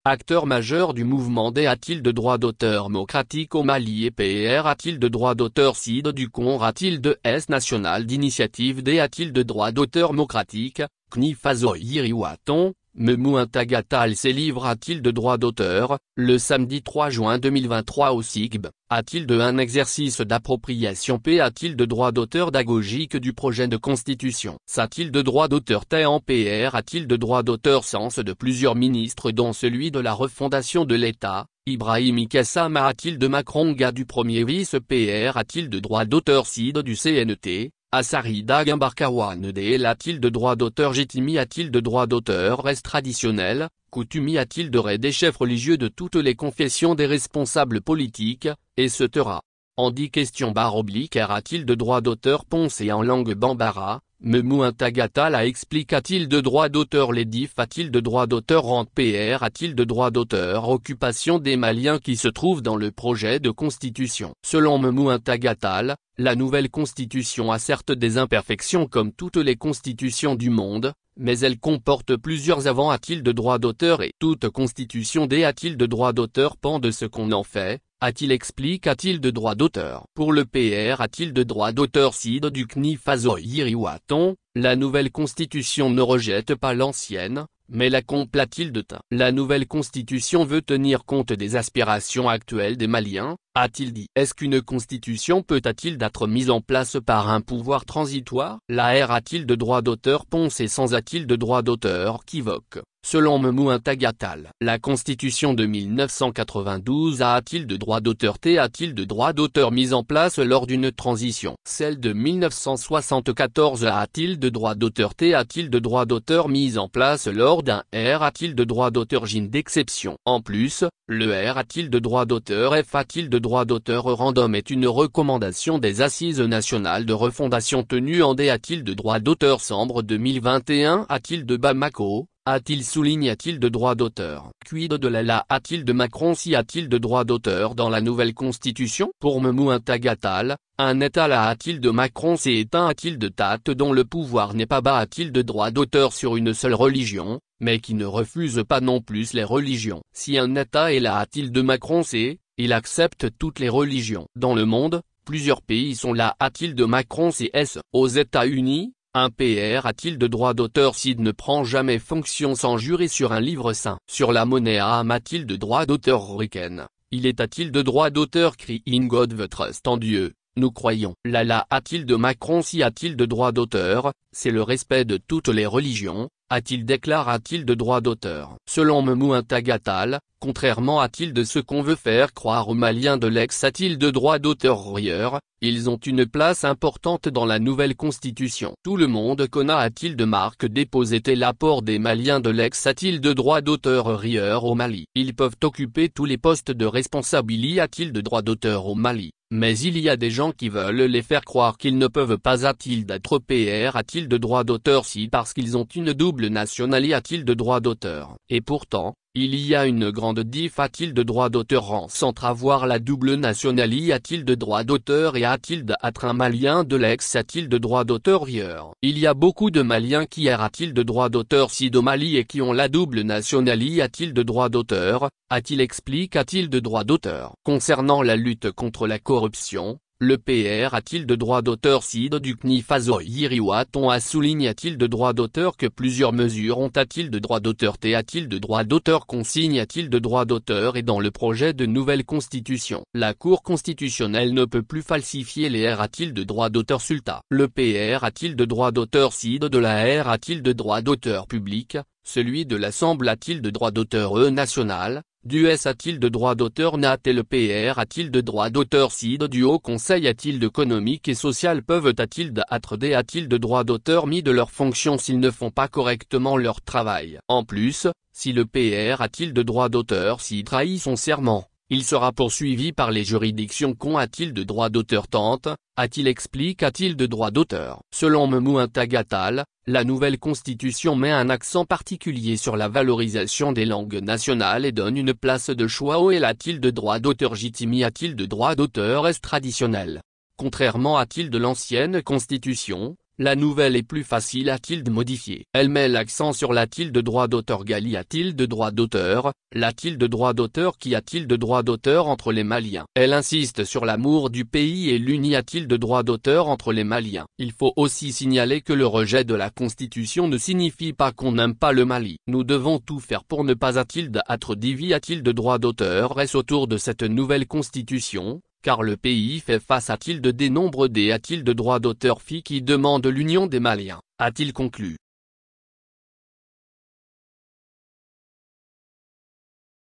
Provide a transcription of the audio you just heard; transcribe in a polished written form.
acteur majeur du mouvement des a-t-il de droits d'auteur démocratique au Mali et PR a-t-il de droits d'auteur CID du CONR a-t-il de S national d'initiative des a-t-il de droits d'auteur démocratique, Knifazo Yiriwaton, Memou Tagatal ses livres a-t-il de droits d'auteur, le samedi 3 juin 2023 au SIGB, a-t-il de un exercice d'appropriation P a-t-il de droits d'auteur dagogique du projet de constitution s'a-t-il de droits d'auteur T en PR a-t-il de droits d'auteur sens de plusieurs ministres dont celui de la refondation de l'État, Ibrahim Ikassama a-t-il de Macronga du premier vice-PR a-t-il de droits d'auteur CID du CNT, Assarida Gimbarkawan DL a-t-il de droits d'auteur Jitimi a-t-il de droits d'auteur reste traditionnel, Koutumi a-t-il de des chefs religieux de toutes les confessions des responsables politiques, etc. En 10 questions /R a-t-il de droits d'auteur poncé en langue bambara, Memou Tagatal a explique a-t-il de droits d'auteur les DIF a-t-il de droits d'auteur en PR a-t-il de droits d'auteur occupation des Maliens qui se trouvent dans le projet de constitution. Selon Memou Tagatal, la nouvelle constitution a certes des imperfections comme toutes les constitutions du monde, mais elle comporte plusieurs avant a-t-il de droits d'auteur et toute constitution des a-t-il de droits d'auteur pend de ce qu'on en fait, a-t-il explique a-t-il de droits d'auteur. Pour le PR a-t-il de droits d'auteur CID du Knifazo Yiriwaton, la nouvelle constitution ne rejette pas l'ancienne, mais la complète-t-il de teint. La nouvelle constitution veut tenir compte des aspirations actuelles des Maliens, a-t-il dit. Est-ce qu'une constitution peut-elle d'être mise en place par un pouvoir transitoire? La R a-t-il de droit d'auteur ponce et sans a-t-il de droit d'auteur quivoque? Selon Memou Tagatal, la constitution de 1992 a-t-il de droit d'auteur T a-t-il de droit d'auteur mise en place lors d'une transition? Celle de 1974 a-t-il de droit d'auteur T a-t-il de droit d'auteur mise en place lors d'un R a-t-il de droit d'auteur J d'exception? En plus, le R a-t-il de droit d'auteur F a-t-il de droit d'auteur random est une recommandation des Assises nationales de refondation tenues en D a-t-il de droit d'auteur Sambre 2021 a-t-il de Bamako? A-t-il souligne a-t-il de droit d'auteur? Quid de la a-t-il de Macron si a-t-il de droit d'auteur dans la nouvelle constitution? Pour Memou Tagatal, un État là a-t-il de Macron c'est éteint a-t-il de Tate dont le pouvoir n'est pas bas a-t-il de droit d'auteur sur une seule religion, mais qui ne refuse pas non plus les religions? Si un État est là a-t-il de Macron c'est, il accepte toutes les religions. Dans le monde, plusieurs pays sont là a-t-il de Macron c'est S. Aux États-Unis, un PR a-t-il de droit d'auteur s'il ne prend jamais fonction sans jurer sur un livre saint? Sur la monnaie a-t-il de droit d'auteur Riken? Il est a-t-il de droit d'auteur crie In God the Trust en Dieu, nous croyons. La a-t-il de Macron si a-t-il de droit d'auteur, c'est le respect de toutes les religions, a-t-il déclare a-t-il de droit d'auteur? Selon Memou Tagatal, contrairement a-t-il de ce qu'on veut faire croire aux Maliens de l'ex a-t-il de droit d'auteur ailleurs, ils ont une place importante dans la nouvelle constitution. Tout le monde connaît a-t-il de marque déposée l'apport des Maliens de l'ex a-t-il de droit d'auteur ailleurs au Mali. Ils peuvent occuper tous les postes de responsabilité a-t-il de droit d'auteur au Mali. Mais il y a des gens qui veulent les faire croire qu'ils ne peuvent pas a-t-il d'être PR a-t-il de droit d'auteur si parce qu'ils ont une double nationalité a-t-il de droit d'auteur. Et pourtant, il y a une grande diff a-t-il de droit d'auteur entre avoir la double nationalité a-t-il de droit d'auteur et a-t-il d'être un Malien de l'ex a-t-il de droit d'auteur ailleurs. Il y a beaucoup de Maliens qui a-t-il de droit d'auteur si au Mali et qui ont la double nationalité a-t-il de droit d'auteur, a-t-il explique a-t-il de droit d'auteur. Concernant la lutte contre la corruption, le PR a-t-il de droit d'auteur CID du Knifazo Yiriwaton a souligne a-t-il de droit d'auteur que plusieurs mesures ont a-t-il de droit d'auteur T a-t-il de droit d'auteur consigne a-t-il de droit d'auteur et dans le projet de nouvelle constitution. La Cour constitutionnelle ne peut plus falsifier les R a-t-il de droit d'auteur Sulta. Le PR a-t-il de droit d'auteur CID de la R a-t-il de droit d'auteur public, celui de l'Assemblée a-t-il de droit d'auteur national, du S a-t-il de droit d'auteur NAT et le PR a-t-il de droit d'auteur CID du Haut Conseil a-t-il d'économique et social peuvent a-t-il d'être des a-t-il de droit d'auteur mis de leur fonction s'ils ne font pas correctement leur travail. En plus, si le PR a-t-il de droit d'auteur s'il trahit son serment, il sera poursuivi par les juridictions a-t-il de droit d'auteur tente, a-t-il explique a-t-il de droit d'auteur. Selon Memou Tagatal, la nouvelle constitution met un accent particulier sur la valorisation des langues nationales et donne une place de choix au a-t-il de droit d'auteur Jitimi a-t-il de droit d'auteur est traditionnel. Contrairement a-t-il de l'ancienne constitution, La nouvelle est plus facile a-t-il de modifier. Elle met l'accent sur la-t-il de droit d'auteur Gali a-t-il de droit d'auteur, la-t-il de droit d'auteur qui a-t-il de droit d'auteur entre les Maliens. Elle insiste sur l'amour du pays et l'uni a-t-il de droit d'auteur entre les Maliens. Il faut aussi signaler que le rejet de la Constitution ne signifie pas qu'on n'aime pas le Mali. Nous devons tout faire pour ne pas a-t-il d'être divi a-t-il de droit d'auteur reste autour de cette nouvelle Constitution, car le pays fait face a-t-il de dénombre des a-t-il de droit d'auteur qui demande l'union des Maliens, a-t-il conclu.